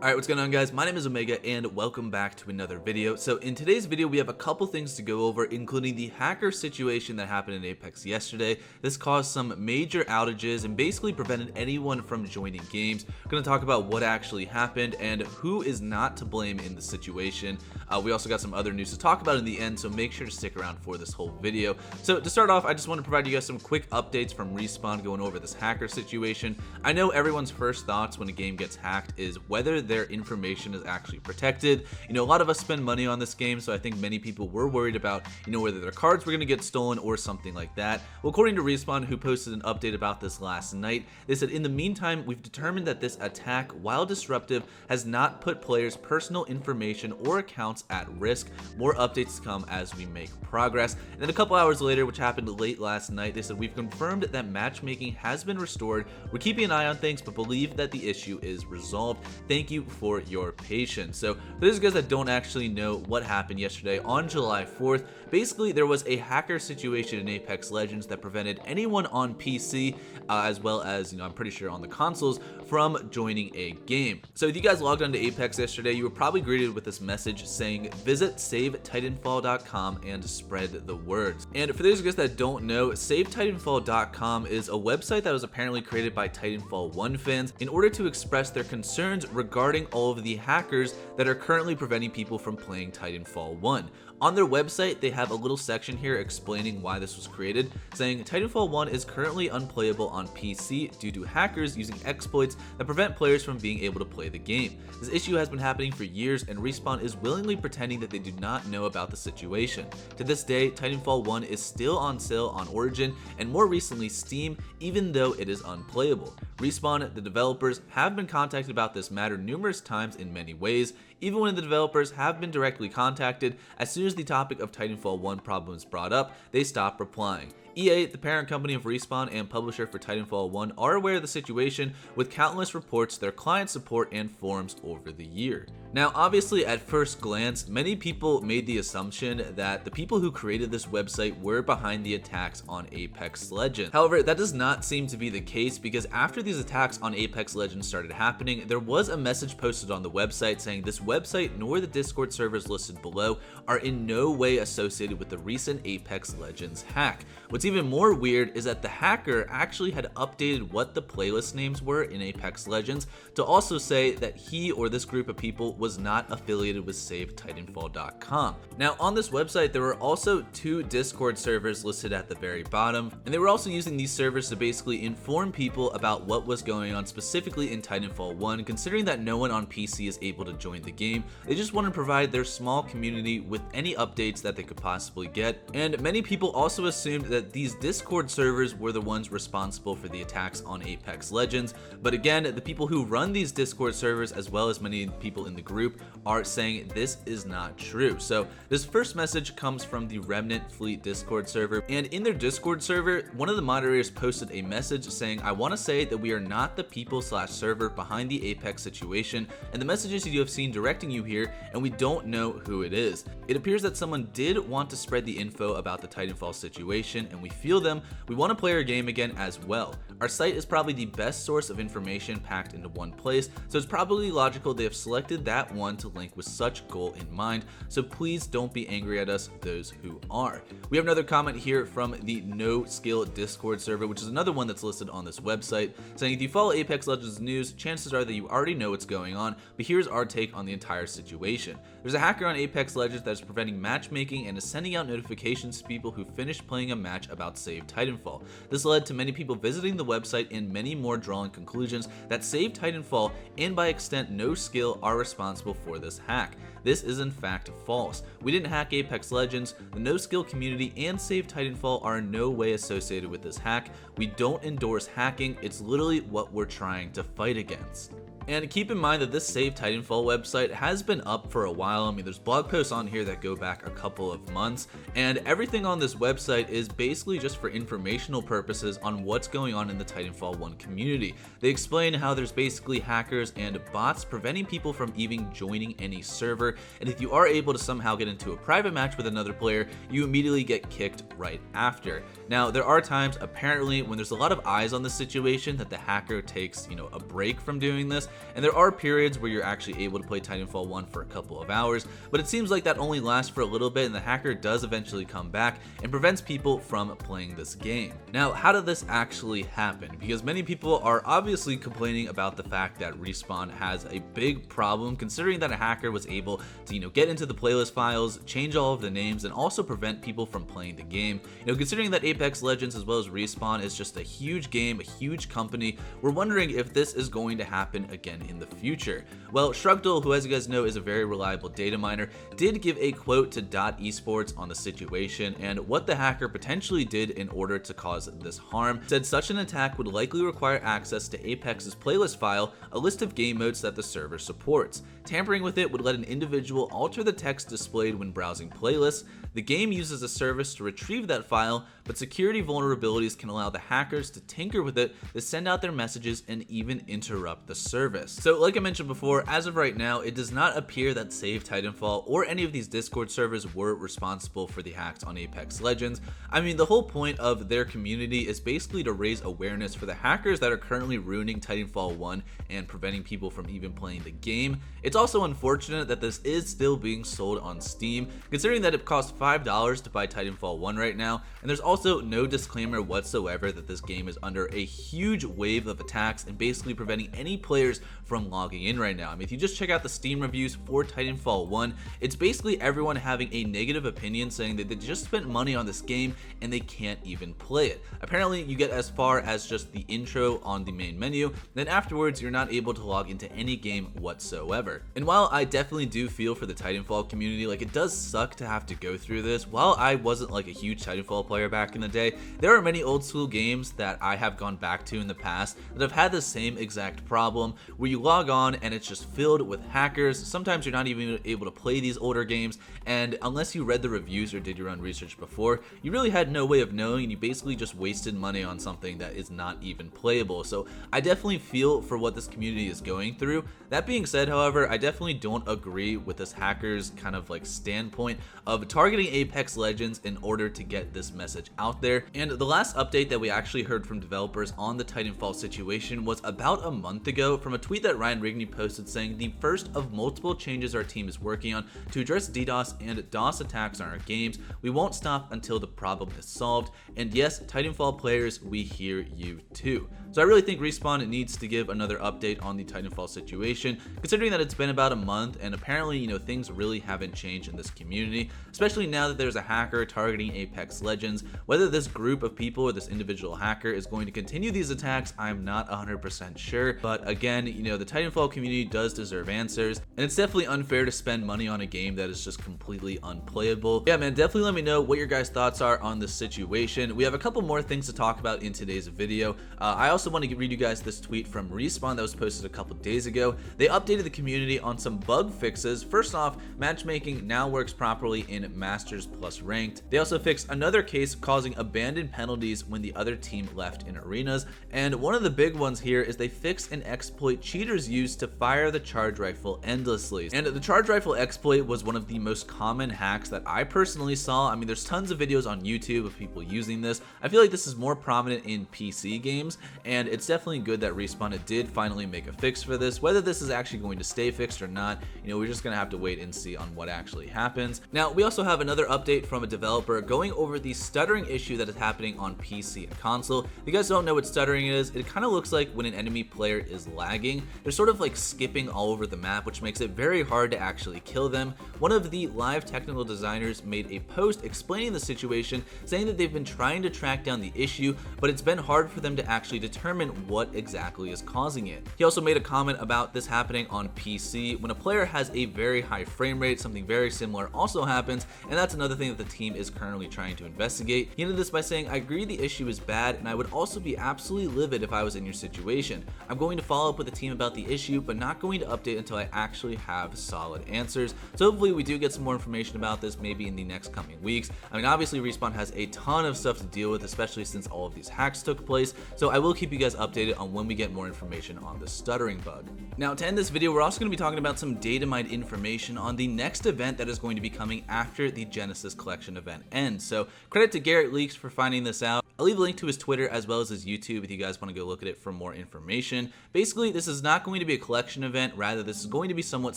Alright, what's going on guys? My name is Omega and welcome back to another video. So in today's video we have a couple things to go over, including the hacker situation that happened in Apex yesterday. This caused some major outages and basically prevented anyone from joining games. We're going to talk about what actually happened and who is not to blame in the situation. We also got some other news to talk about in the end, so make sure to stick around for this whole video. So to start off, I just want to provide you guys some quick updates from Respawn going over this hacker situation. I know everyone's first thoughts when a game gets hacked is whether their information is actually protected. You know, a lot of us spend money on this game, so I think many people were worried about, whether their cards were going to get stolen or something like that. Well, according to Respawn, who posted an update about this last night, they said, in the meantime, we've determined that this attack, while disruptive, has not put players' personal information or accounts at risk. More updates to come as we make progress. And then a couple hours later, which happened late last night, they said, we've confirmed that matchmaking has been restored. We're keeping an eye on things, but believe that the issue is resolved. Thank you for your patience. So for those guys that don't actually know what happened yesterday on July 4th, basically there was a hacker situation in Apex Legends that prevented anyone on PC as well as, I'm pretty sure on the consoles, from joining a game. So if you guys logged onto Apex yesterday, you were probably greeted with this message saying visit savetitanfall.com and spread the words. And for those guys that don't know, savetitanfall.com is a website that was apparently created by Titanfall 1 fans in order to express their concerns regarding all of the hackers that are currently preventing people from playing Titanfall 1. On their website, they have a little section here explaining why this was created, saying Titanfall 1 is currently unplayable on PC due to hackers using exploits that prevent players from being able to play the game. This issue has been happening for years, and Respawn is willingly pretending that they do not know about the situation. To this day, Titanfall 1 is still on sale on Origin and more recently Steam, even though it is unplayable. Respawn, the developers, have been contacted about this matter numerous times in many ways. Even when the developers have been directly contacted, as soon as the topic of Titanfall 1 problem is brought up, they stop replying. EA, the parent company of Respawn and publisher for Titanfall 1, are aware of the situation with countless reports to their client support and forums over the year. Now, obviously, at first glance, many people made the assumption that the people who created this website were behind the attacks on Apex Legends. However, that does not seem to be the case because after these attacks on Apex Legends started happening, there was a message posted on the website saying this website nor the Discord servers listed below are in no way associated with the recent Apex Legends hack. What's even more weird is that the hacker actually had updated what the playlist names were in Apex Legends to also say that he or this group of people was not affiliated with savetitanfall.com. Now on this website there were also 2 Discord servers listed at the very bottom, and they were also using these servers to basically inform people about what was going on specifically in Titanfall 1. Considering that no one on PC is able to join the game, they just want to provide their small community with any updates that they could possibly get. And many people also assumed that these Discord servers were the ones responsible for the attacks on Apex Legends, but again, the people who run these Discord servers as well as many people in the group are saying this is not true. So this first message comes from the Remnant Fleet Discord server, and in their Discord server, one of the moderators posted a message saying, I want to say that we are not the people/server behind the Apex situation, and the messages you have seen directing you here, and we don't know who it is. It appears that someone did want to spread the info about the Titanfall situation, and we feel them. We want to play our game again as well. Our site is probably the best source of information packed into one place, so it's probably logical they have selected that one to link with such goal in mind, so please don't be angry at us, those who are. We have another comment here from the No Skill Discord server, which is another one that's listed on this website, saying if you follow Apex Legends news, chances are that you already know what's going on, but here's our take on the entire situation. There's a hacker on Apex Legends that is preventing matchmaking and is sending out notifications to people who finished playing a match about Save Titanfall. This led to many people visiting the website and many more drawing conclusions that Save Titanfall and by extent No Skill are responsible for this hack. This is in fact false. We didn't hack Apex Legends, the No Skill community and Save Titanfall are in no way associated with this hack. We don't endorse hacking, it's literally what we're trying to fight against. And keep in mind that this Save Titanfall website has been up for a while. I mean, there's blog posts on here that go back a couple of months, and everything on this website is basically just for informational purposes on what's going on in the Titanfall 1 community. They explain how there's basically hackers and bots preventing people from even joining any server, and if you are able to somehow get into a private match with another player, you immediately get kicked right after. Now, there are times, apparently, when there's a lot of eyes on the situation that the hacker takes, a break from doing this, and there are periods where you're actually able to play Titanfall 1 for a couple of hours, but it seems like that only lasts for a little bit and the hacker does eventually come back and prevents people from playing this game. Now, how did this actually happen? Because many people are obviously complaining about the fact that Respawn has a big problem, considering that a hacker was able to, get into the playlist files, change all of the names, and also prevent people from playing the game. Considering that Apex Legends as well as Respawn is just a huge game, a huge company, we're wondering if this is going to happen again in the future. Well, Shrugdle, who as you guys know is a very reliable data miner, did give a quote to .esports on the situation and what the hacker potentially did in order to cause this harm. Said such an attack would likely require access to Apex's playlist file, a list of game modes that the server supports. Tampering with it would let an individual alter the text displayed when browsing playlists. The game uses a service to retrieve that file, but security vulnerabilities can allow the hackers to tinker with it to send out their messages and even interrupt the service. So like I mentioned before, as of right now, it does not appear that Save Titanfall or any of these Discord servers were responsible for the hacks on Apex Legends. I mean, the whole point of their community is basically to raise awareness for the hackers that are currently ruining Titanfall 1 and preventing people from even playing the game. It's also unfortunate that this is still being sold on Steam, considering that it costs $5 to buy Titanfall 1 right now, and there's also no disclaimer whatsoever that this game is under a huge wave of attacks and basically preventing any players from logging in right now. I mean, if you just check out the Steam reviews for Titanfall 1, it's basically everyone having a negative opinion saying that they just spent money on this game and they can't even play it. Apparently, you get as far as just the intro on the main menu, then afterwards you're not able to log into any game whatsoever. And while I definitely do feel for the Titanfall community, like it does suck to have to go through this. While I wasn't like a huge Titanfall player back in the day, there are many old school games that I have gone back to in the past that have had the same exact problem where you log on and it's just filled with hackers. Sometimes you're not even able to play these older games, and unless you read the reviews or did your own research before, you really had no way of knowing, and you basically just wasted money on something that is not even playable. So I definitely feel for what this community is going through. That being said, however, I definitely don't agree with this hacker's kind of like standpoint of targeting Apex Legends in order to get this message out there. And the last update that we actually heard from developers on the Titanfall situation was about a month ago from a tweet that Ryan Rigney posted saying the first of multiple changes our team is working on to address DDoS and DOS attacks on our games. We won't stop until the problem is solved. And yes, Titanfall players, we hear you too. So I really think Respawn needs to give another update on the Titanfall situation, considering that it's been about a month and apparently, things really haven't changed in this community, especially now that there's a hacker targeting Apex Legends. Whether this group of people or this individual hacker is going to continue these attacks, I'm not 100% sure. But again, the Titanfall community does deserve answers, and it's definitely unfair to spend money on a game that is just completely unplayable. Yeah, man, definitely let me know what your guys' thoughts are on this situation. We have a couple more things to talk about in today's video. I also want to read you guys this tweet from Respawn that was posted a couple days ago. They updated the community on some bug fixes. First off, matchmaking now works properly in Masters plus Ranked. They also fixed another case causing abandoned penalties when the other team left in arenas. And one of the big ones here is they fixed an exploit cheaters use to fire the charge rifle endlessly. And the charge rifle exploit was one of the most common hacks that I personally saw. I mean, there's tons of videos on YouTube of people using this. I feel like this is more prominent in PC games, and it's definitely good that Respawn did finally make a fix for this. Whether this is actually going to stay fixed or not, we're just gonna have to wait and see on what actually happens. Now, we also have another update from a developer going over the stuttering issue that is happening on PC and console. If you guys don't know what stuttering is, it kind of looks like when an enemy player is lagging. They're sort of like skipping all over the map, which makes it very hard to actually kill them. One of the live technical designers made a post explaining the situation, saying that they've been trying to track down the issue, but it's been hard for them to actually determine what exactly is causing it. He also made a comment about this happening on PC. When a player has a very high frame rate, something very similar also happens, and that's another thing that the team is currently trying to investigate. He ended this by saying, "I agree the issue is bad, and I would also be absolutely livid if I was in your situation. I'm going to follow up with the team about the issue, but not going to update until I actually have solid answers." So hopefully we do get some more information about this maybe in the next coming weeks. I mean, obviously Respawn has a ton of stuff to deal with, especially since all of these hacks took place, so I will keep you guys updated on when we get more information on the stuttering bug. Now, to end this video, we're also going to be talking about some data mined information on the next event that is going to be coming after the Genesis Collection event ends. So credit to Garret Leaks for finding this out. I'll leave a link to his Twitter as well as his YouTube if you guys want to go look at it for more information. Basically, this is not going to be a collection event. Rather, this is going to be somewhat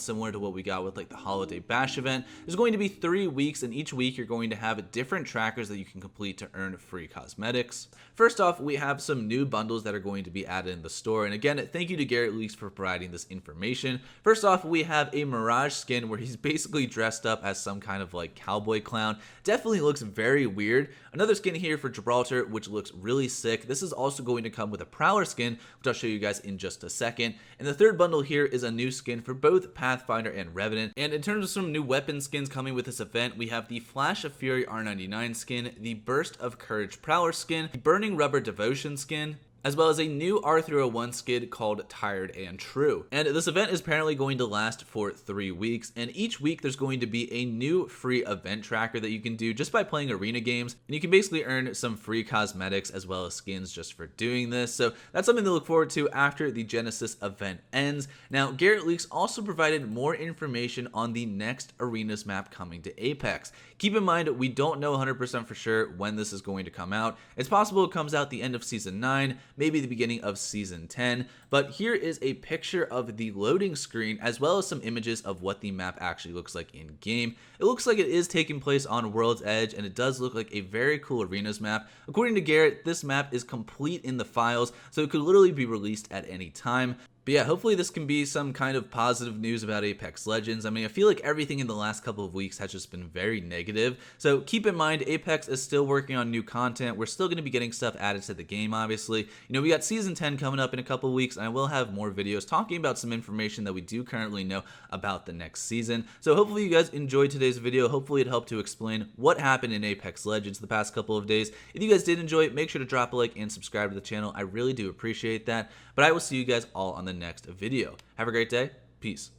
similar to what we got with like the Holiday Bash event. There's going to be 3 weeks, and each week you're going to have different trackers that you can complete to earn free cosmetics. First off, we have some new bundles that are going to be added in the store. And again, thank you to Garret Leaks for providing this information. First off, we have a Mirage skin where he's basically dressed up as some kind of like cowboy clown. Definitely looks very weird. Another skin here for Gibraltar, which looks really sick. This is also going to come with a Prowler skin, which I'll show you guys in just a second. And the third bundle here is a new skin for both Pathfinder and Revenant. And in terms of some new weapon skins coming with this event, we have the Flash of Fury R99 skin, the Burst of Courage Prowler skin, the Burning Rubber Devotion skin, as well as a new R301 skin called Tired and True. And this event is apparently going to last for 3 weeks, and each week there's going to be a new free event tracker that you can do just by playing arena games, and you can basically earn some free cosmetics as well as skins just for doing this. So that's something to look forward to after the Genesis event ends. Now, Garret Leaks also provided more information on the next arenas map coming to Apex. Keep in mind, we don't know 100% for sure when this is going to come out. It's possible it comes out the end of Season 9, maybe the beginning of Season 10, but here is a picture of the loading screen as well as some images of what the map actually looks like in game. It looks like it is taking place on World's Edge, and it does look like a very cool arenas map. According to Garret, this map is complete in the files, so it could literally be released at any time. But yeah, hopefully this can be some kind of positive news about Apex Legends. I mean, I feel like everything in the last couple of weeks has just been very negative. So keep in mind, Apex is still working on new content. We're still going to be getting stuff added to the game, obviously. You know, we got Season 10 coming up in a couple of weeks, and I will have more videos talking about some information that we do currently know about the next season. So hopefully you guys enjoyed today's video. Hopefully it helped to explain what happened in Apex Legends the past couple of days. If you guys did enjoy it, make sure to drop a like and subscribe to the channel. I really do appreciate that. But I will see you guys all on the next video. Have a great day. Peace.